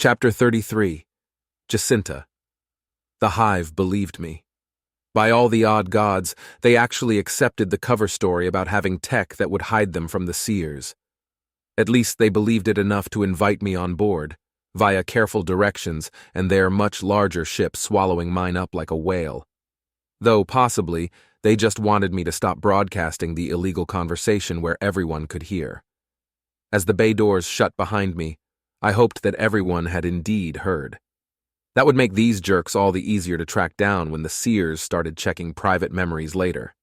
Chapter 33. Jacinta. The Hive believed me. By all the odd gods, they actually accepted the cover story about having tech that would hide them from the seers. At least they believed it enough to invite me on board, via careful directions and their much larger ship swallowing mine up like a whale. Though, possibly, they just wanted me to stop broadcasting the illegal conversation where everyone could hear. As the bay doors shut behind me, I hoped that everyone had indeed heard. That would make these jerks all the easier to track down when the seers started checking private memories later.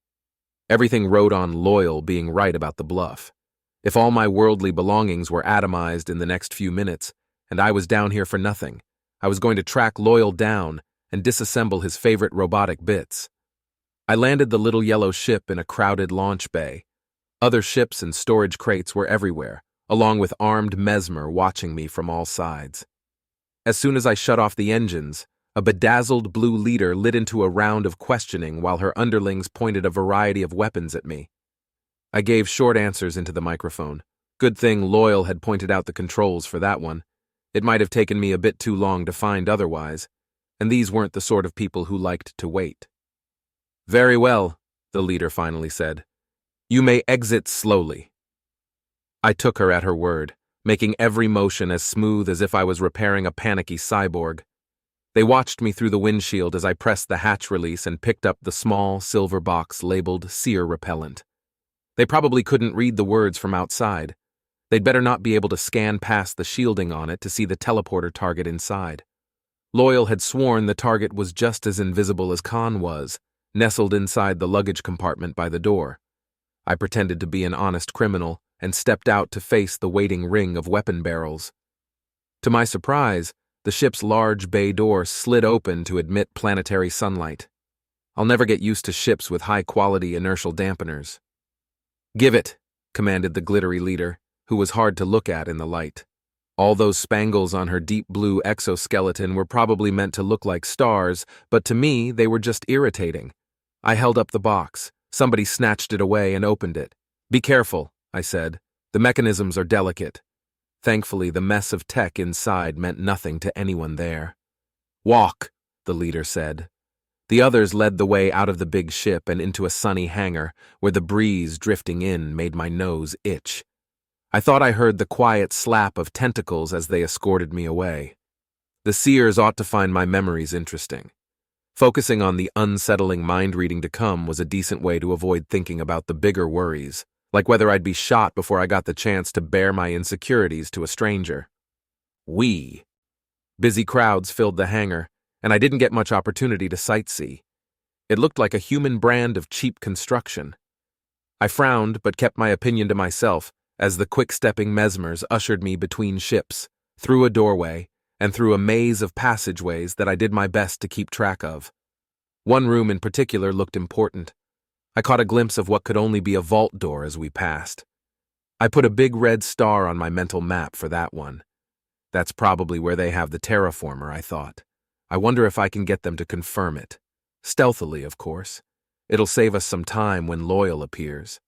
Everything rode on Loyal being right about the bluff. If all my worldly belongings were atomized in the next few minutes, and I was down here for nothing, I was going to track Loyal down and disassemble his favorite robotic bits. I landed the little yellow ship in a crowded launch bay. Other ships and storage crates were everywhere, along with armed Mesmer watching me from all sides. As soon as I shut off the engines, a bedazzled blue leader lit into a round of questioning while her underlings pointed a variety of weapons at me. I gave short answers into the microphone. Good thing Loyal had pointed out the controls for that one. It might have taken me a bit too long to find otherwise, and these weren't the sort of people who liked to wait. "Very well," the leader finally said. "You may exit slowly." I took her at her word, making every motion as smooth as if I was repairing a panicky cyborg. They watched me through the windshield as I pressed the hatch release and picked up the small silver box labeled Seer Repellent. They probably couldn't read the words from outside. They'd better not be able to scan past the shielding on it to see the teleporter target inside. Loyal had sworn the target was just as invisible as Khan was, nestled inside the luggage compartment by the door. I pretended to be an honest criminal and stepped out to face the waiting ring of weapon barrels. To my surprise, the ship's large bay door slid open to admit planetary sunlight. I'll never get used to ships with high-quality inertial dampeners. "Give it," commanded the glittery leader, who was hard to look at in the light. All those spangles on her deep blue exoskeleton were probably meant to look like stars, but to me they were just irritating. I held up the box. Somebody snatched it away and opened it. "Be careful," I said. "The mechanisms are delicate." Thankfully, the mess of tech inside meant nothing to anyone there. "Walk," the leader said. The others led the way out of the big ship and into a sunny hangar, where the breeze drifting in made my nose itch. I thought I heard the quiet slap of tentacles as they escorted me away. The seers ought to find my memories interesting. Focusing on the unsettling mind-reading to come was a decent way to avoid thinking about the bigger worries, like whether I'd be shot before I got the chance to bare my insecurities to a stranger. Busy crowds filled the hangar, and I didn't get much opportunity to sightsee. It looked like a human brand of cheap construction. I frowned but kept my opinion to myself as the quick-stepping Mesmers ushered me between ships, through a doorway, and through a maze of passageways that I did my best to keep track of. One room in particular looked important. I caught a glimpse of what could only be a vault door as we passed. I put a big red star on my mental map for that one. That's probably where they have the terraformer, I thought. I wonder if I can get them to confirm it. Stealthily, of course. It'll save us some time when Loyal appears.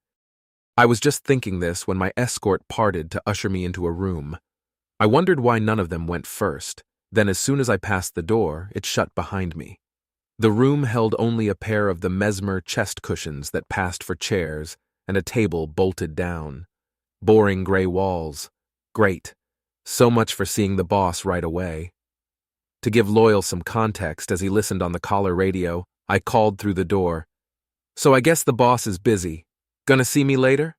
I was just thinking this when my escort parted to usher me into a room. I wondered why none of them went first. Then as soon as I passed the door, it shut behind me. The room held only a pair of the Mesmer chest cushions that passed for chairs and a table bolted down. Boring gray walls. Great. So much for seeing the boss right away. To give Loyal some context as he listened on the collar radio, I called through the door. "So I guess the boss is busy. Gonna see me later?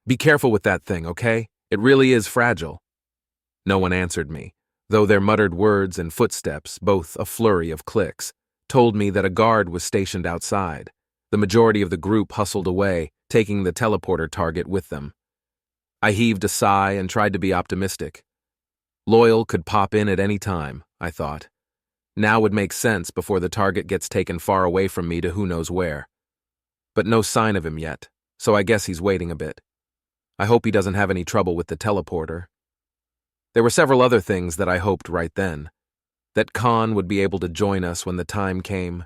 Be careful with that thing, okay? It really is fragile." No one answered me, though their muttered words and footsteps, both a flurry of clicks, told me that a guard was stationed outside. The majority of the group hustled away, taking the teleporter target with them. I heaved a sigh and tried to be optimistic. Loyal could pop in at any time, I thought. Now would make sense before the target gets taken far away from me to who knows where. But no sign of him yet, so I guess he's waiting a bit. I hope he doesn't have any trouble with the teleporter. There were several other things that I hoped right then. That Khan would be able to join us when the time came,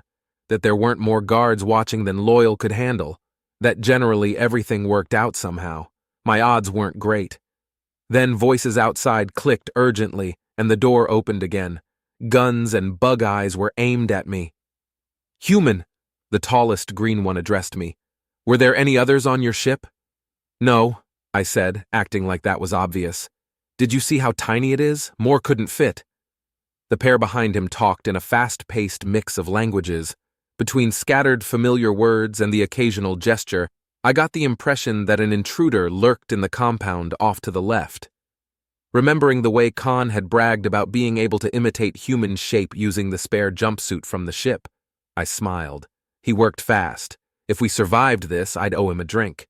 that there weren't more guards watching than Loyal could handle, that generally everything worked out somehow. My odds weren't great. Then voices outside clicked urgently, and the door opened again. Guns and bug eyes were aimed at me. "Human," the tallest green one addressed me. "Were there any others on your ship?" "No," I said, acting like that was obvious. "Did you see how tiny it is? More couldn't fit." The pair behind him talked in a fast-paced mix of languages. Between scattered familiar words and the occasional gesture, I got the impression that an intruder lurked in the compound off to the left. Remembering the way Khan had bragged about being able to imitate human shape using the spare jumpsuit from the ship, I smiled. He worked fast. If we survived this, I'd owe him a drink.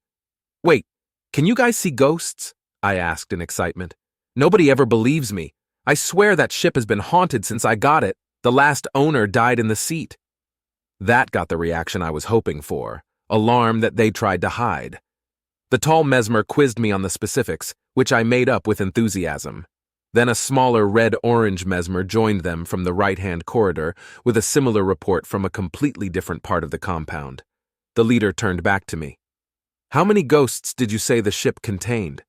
"Wait, can you guys see ghosts?" I asked in excitement. "Nobody ever believes me. I swear that ship has been haunted since I got it. The last owner died in the seat." That got the reaction I was hoping for, alarm that they tried to hide. The tall mesmer quizzed me on the specifics, which I made up with enthusiasm. Then a smaller red-orange mesmer joined them from the right-hand corridor with a similar report from a completely different part of the compound. The leader turned back to me. "How many ghosts did you say the ship contained?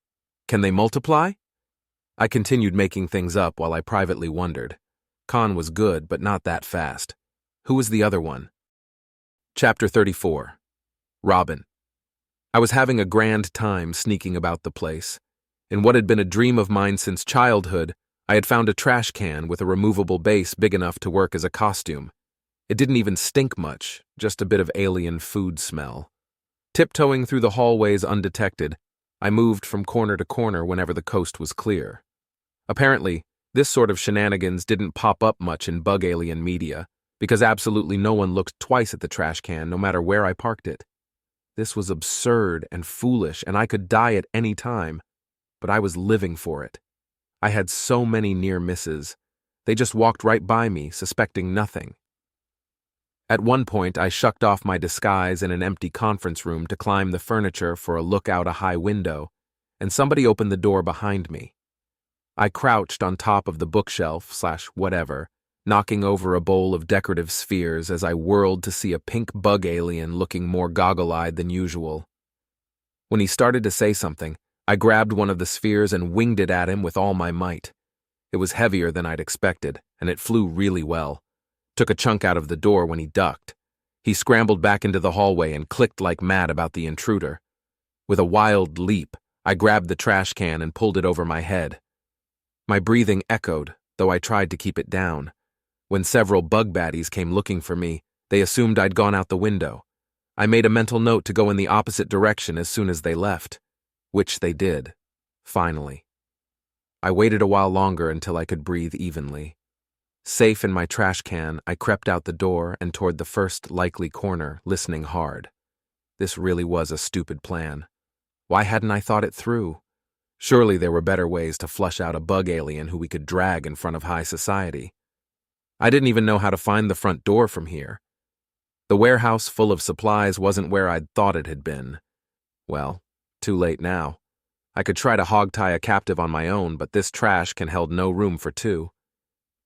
Can they multiply?" I continued making things up while I privately wondered. Khan was good, but not that fast. Who was the other one? Chapter 34. Robin. I was having a grand time sneaking about the place. In what had been a dream of mine since childhood, I had found a trash can with a removable base big enough to work as a costume. It didn't even stink much, just a bit of alien food smell. Tiptoeing through the hallways undetected, I moved from corner to corner whenever the coast was clear. Apparently, this sort of shenanigans didn't pop up much in bug alien media, because absolutely no one looked twice at the trash can no matter where I parked it. This was absurd and foolish, and I could die at any time, but I was living for it. I had so many near misses. They just walked right by me, suspecting nothing. At one point, I shucked off my disguise in an empty conference room to climb the furniture for a look out a high window, and somebody opened the door behind me. I crouched on top of the bookshelf/whatever, knocking over a bowl of decorative spheres as I whirled to see a pink bug alien looking more goggle-eyed than usual. When he started to say something, I grabbed one of the spheres and winged it at him with all my might. It was heavier than I'd expected, and it flew really well. Took a chunk out of the door when he ducked. He scrambled back into the hallway and clicked like mad about the intruder. With a wild leap, I grabbed the trash can and pulled it over my head. My breathing echoed, though I tried to keep it down. When several bug baddies came looking for me, they assumed I'd gone out the window. I made a mental note to go in the opposite direction as soon as they left, which they did, finally. I waited a while longer until I could breathe evenly. Safe in my trash can, I crept out the door and toward the first likely corner, listening hard. This really was a stupid plan. Why hadn't I thought it through? Surely there were better ways to flush out a bug alien who we could drag in front of high society. I didn't even know how to find the front door from here. The warehouse full of supplies wasn't where I'd thought it had been. Well, too late now. I could try to hog-tie a captive on my own, but this trash can held no room for two.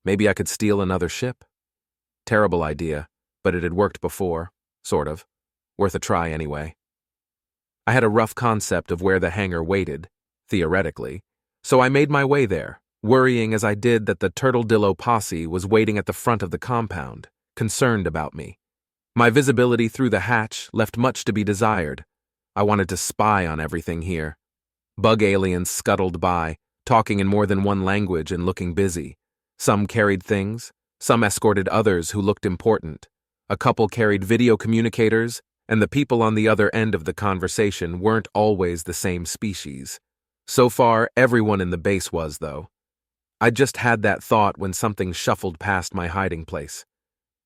Maybe I could steal another ship? Terrible idea, but it had worked before, sort of. Worth a try anyway. I had a rough concept of where the hangar waited, theoretically, so I made my way there, worrying as I did that the Turtledillo posse was waiting at the front of the compound, concerned about me. My visibility through the hatch left much to be desired. I wanted to spy on everything here. Bug aliens scuttled by, talking in more than one language and looking busy. Some carried things, some escorted others who looked important. A couple carried video communicators, and the people on the other end of the conversation weren't always the same species. So far, everyone in the base was, though. I just had that thought when something shuffled past my hiding place.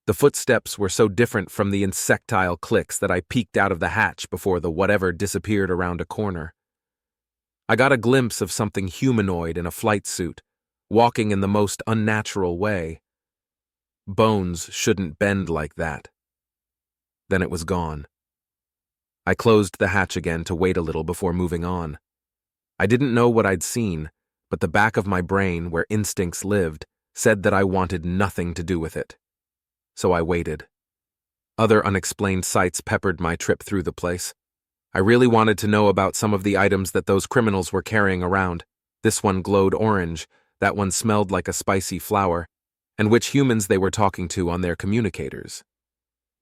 The footsteps were so different from the insectile clicks that I peeked out of the hatch before the whatever disappeared around a corner. I got a glimpse of something humanoid in a flight suit, walking in the most unnatural way. Bones shouldn't bend like that. Then it was gone. I closed the hatch again to wait a little before moving on. I didn't know what I'd seen, but the back of my brain, where instincts lived, said that I wanted nothing to do with it. So I waited. Other unexplained sights peppered my trip through the place. I really wanted to know about some of the items that those criminals were carrying around. This one glowed orange, that one smelled like a spicy flower, and which humans they were talking to on their communicators.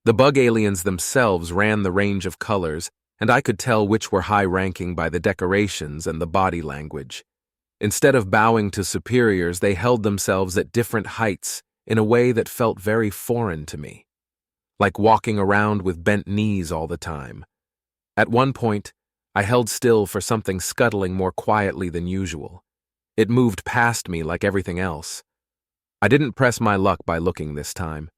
The bug aliens themselves ran the range of colors, and I could tell which were high-ranking by the decorations and the body language. Instead of bowing to superiors, they held themselves at different heights in a way that felt very foreign to me, like walking around with bent knees all the time. At one point, I held still for something scuttling more quietly than usual. It moved past me like everything else. I didn't press my luck by looking this time.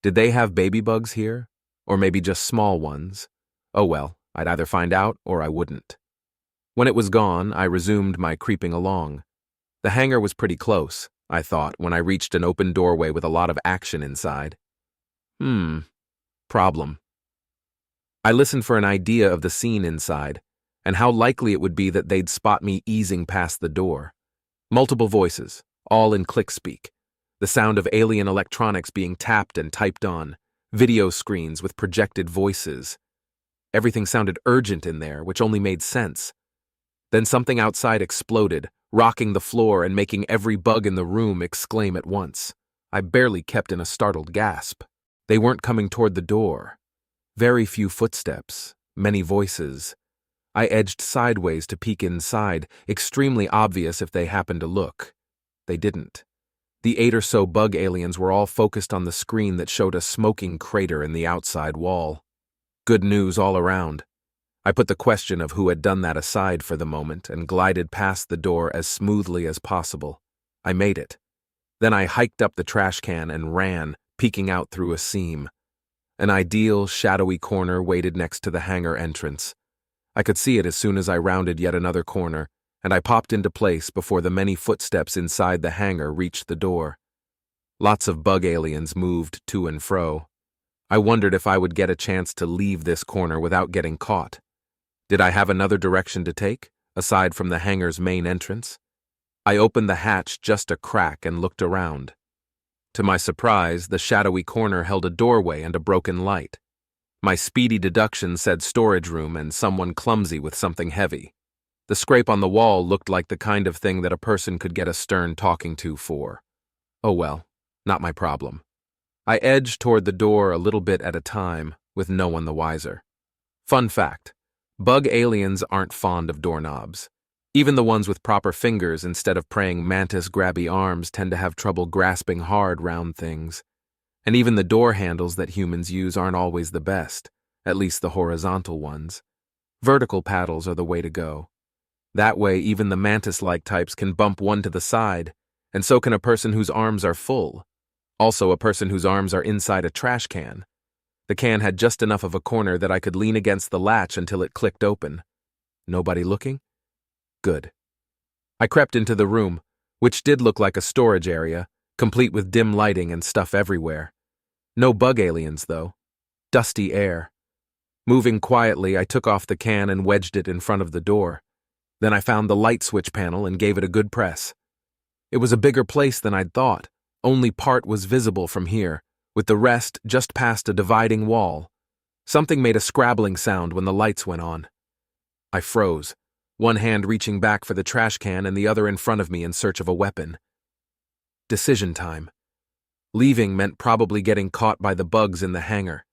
Did they have baby bugs here? Or maybe just small ones? Oh well, I'd either find out or I wouldn't. When it was gone, I resumed my creeping along. The hangar was pretty close, I thought, when I reached an open doorway with a lot of action inside. Problem. I listened for an idea of the scene inside, and how likely it would be that they'd spot me easing past the door. Multiple voices, all in click-speak. The sound of alien electronics being tapped and typed on, video screens with projected voices. Everything sounded urgent in there, which only made sense. Then something outside exploded, rocking the floor and making every bug in the room exclaim at once. I barely kept in a startled gasp. They weren't coming toward the door. Very few footsteps, many voices. I edged sideways to peek inside, extremely obvious if they happened to look. They didn't. The 8 or so bug aliens were all focused on the screen that showed a smoking crater in the outside wall. Good news all around. I put the question of who had done that aside for the moment and glided past the door as smoothly as possible. I made it. Then I hiked up the trash can and ran, peeking out through a seam. An ideal, shadowy corner waited next to the hangar entrance. I could see it as soon as I rounded yet another corner, and I popped into place before the many footsteps inside the hangar reached the door. Lots of bug aliens moved to and fro. I wondered if I would get a chance to leave this corner without getting caught. Did I have another direction to take, aside from the hangar's main entrance? I opened the hatch just a crack and looked around. To my surprise, the shadowy corner held a doorway and a broken light. My speedy deduction said storage room and someone clumsy with something heavy. The scrape on the wall looked like the kind of thing that a person could get a stern talking to for. Oh well, not my problem. I edged toward the door a little bit at a time, with no one the wiser. Fun fact, bug aliens aren't fond of doorknobs. Even the ones with proper fingers instead of praying mantis-grabby arms tend to have trouble grasping hard round things. And even the door handles that humans use aren't always the best, at least the horizontal ones. Vertical paddles are the way to go. That way, even the mantis-like types can bump one to the side, and so can a person whose arms are full. Also, a person whose arms are inside a trash can. The can had just enough of a corner that I could lean against the latch until it clicked open. Nobody looking? Good. I crept into the room, which did look like a storage area, complete with dim lighting and stuff everywhere. No bug aliens, though. Dusty air. Moving quietly, I took off the can and wedged it in front of the door. Then I found the light switch panel and gave it a good press. It was a bigger place than I'd thought. Only part was visible from here, with the rest just past a dividing wall. Something made a scrabbling sound when the lights went on. I froze, one hand reaching back for the trash can and the other in front of me in search of a weapon. Decision time. Leaving meant probably getting caught by the bugs in the hangar.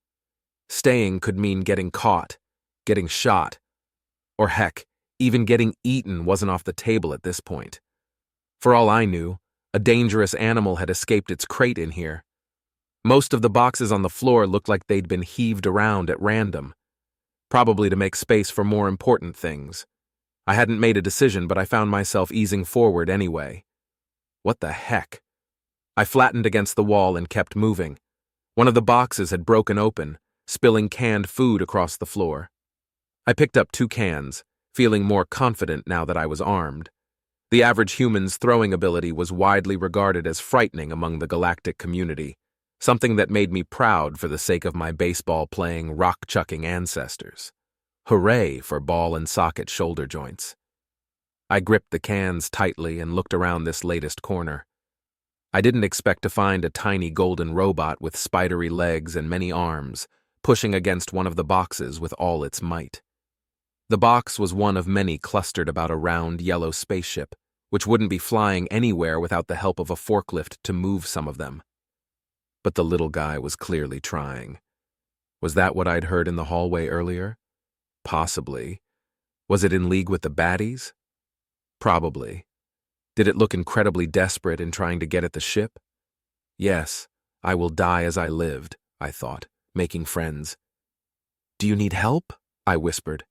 Staying could mean getting caught, getting shot, or heck, even getting eaten wasn't off the table at this point. For all I knew, a dangerous animal had escaped its crate in here. Most of the boxes on the floor looked like they'd been heaved around at random, probably to make space for more important things. I hadn't made a decision, but I found myself easing forward anyway. What the heck? I flattened against the wall and kept moving. One of the boxes had broken open, spilling canned food across the floor. I picked up 2 cans, feeling more confident now that I was armed. The average human's throwing ability was widely regarded as frightening among the galactic community, something that made me proud for the sake of my baseball-playing, rock-chucking ancestors. Hooray for ball and socket shoulder joints. I gripped the cans tightly and looked around this latest corner. I didn't expect to find a tiny golden robot with spidery legs and many arms, pushing against one of the boxes with all its might. The box was one of many clustered about a round yellow spaceship, which wouldn't be flying anywhere without the help of a forklift to move some of them. But the little guy was clearly trying. Was that what I'd heard in the hallway earlier? Possibly. Was it in league with the baddies? Probably. Did it look incredibly desperate in trying to get at the ship? Yes, I will die as I lived, I thought, making friends. Do you need help? I whispered.